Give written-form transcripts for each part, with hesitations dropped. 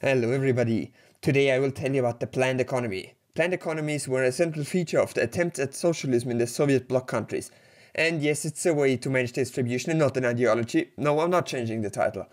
Hello everybody. Today I will tell you about the planned economy. Planned economies were a central feature of the attempts at socialism in the Soviet bloc countries. And yes, it's a way to manage distribution and not an ideology. No, I'm not changing the title.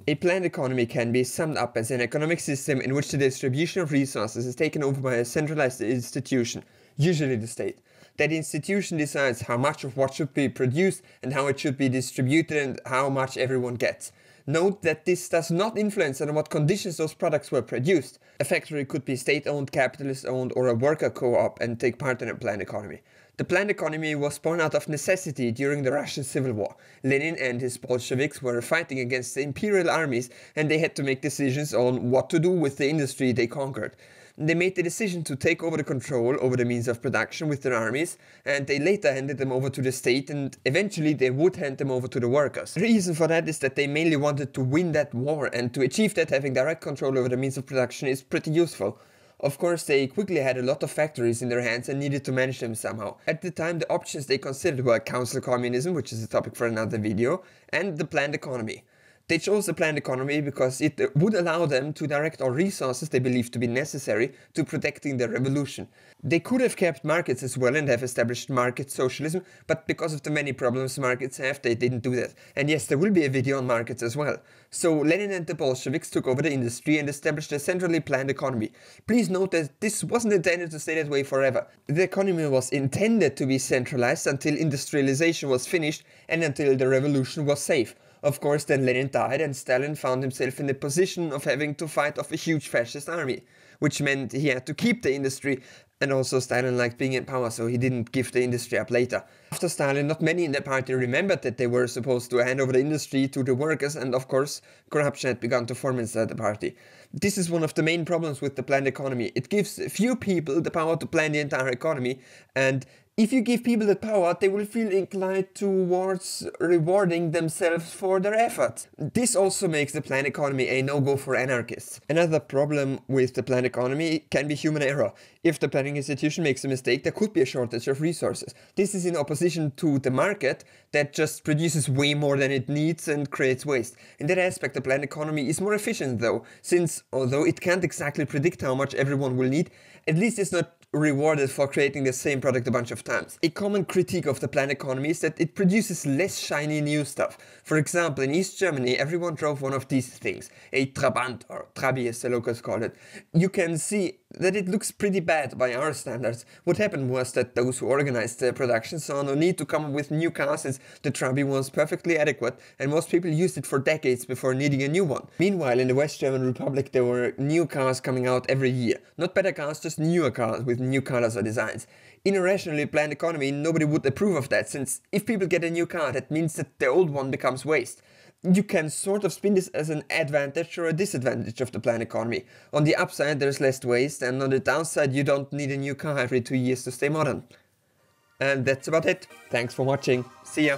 A planned economy can be summed up as an economic system in which the distribution of resources is taken over by a centralized institution, usually the state. That institution decides how much of what should be produced and how it should be distributed and how much everyone gets. Note that this does not influence on what conditions those products were produced. A factory could be state-owned, capitalist-owned, or a worker co-op and take part in a planned economy. The planned economy was born out of necessity during the Russian Civil War. Lenin and his Bolsheviks were fighting against the imperial armies and they had to make decisions on what to do with the industry they conquered. They made the decision to take over the control over the means of production with their armies, and they later handed them over to the state, and eventually they would hand them over to the workers. The reason for that is that they mainly wanted to win that war, and to achieve that, having direct control over the means of production is pretty useful. Of course, they quickly had a lot of factories in their hands and needed to manage them somehow. At the time, the options they considered were council communism, which is a topic for another video, and the planned economy. They chose the planned economy because it would allow them to direct all resources they believed to be necessary to protecting the revolution. They could have kept markets as well and have established market socialism, but because of the many problems markets have, they didn't do that. And yes, there will be a video on markets as well. So Lenin and the Bolsheviks took over the industry and established a centrally planned economy. Please note that this wasn't intended to stay that way forever. The economy was intended to be centralized until industrialization was finished and until the revolution was safe. Of course, then Lenin died and Stalin found himself in the position of having to fight off a huge fascist army, which meant he had to keep the industry, and also Stalin liked being in power, so he didn't give the industry up later. After Stalin, not many in the party remembered that they were supposed to hand over the industry to the workers, and of course, corruption had begun to form inside the party. This is one of the main problems with the planned economy. It gives few people the power to plan the entire economy, and if you give people that power, they will feel inclined towards rewarding themselves for their effort. This also makes the planned economy a no-go for anarchists. Another problem with the planned economy can be human error. If the planning institution makes a mistake, there could be a shortage of resources. This is in opposition to the market that just produces way more than it needs and creates waste. In that aspect, the planned economy is more efficient though, since although it can't exactly predict how much everyone will need, at least it's not rewarded for creating the same product a bunch of times. A common critique of the planned economy is that it produces less shiny new stuff. For example, in East Germany, everyone drove one of these things, a Trabant, or Trabi as the locals call it. You can see that it looks pretty bad by our standards. What happened was that those who organized the production saw no need to come up with new cars since the Trabi was perfectly adequate and most people used it for decades before needing a new one. Meanwhile, in the West German Republic there were new cars coming out every year. Not better cars, just newer cars with new colors or designs. In a rationally planned economy, nobody would approve of that, since if people get a new car, that means that the old one becomes waste. You can sort of spin this as an advantage or a disadvantage of the planned economy. On the upside, there's less waste, and on the downside, you don't need a new car every 2 years to stay modern. And that's about it. Thanks for watching. See ya.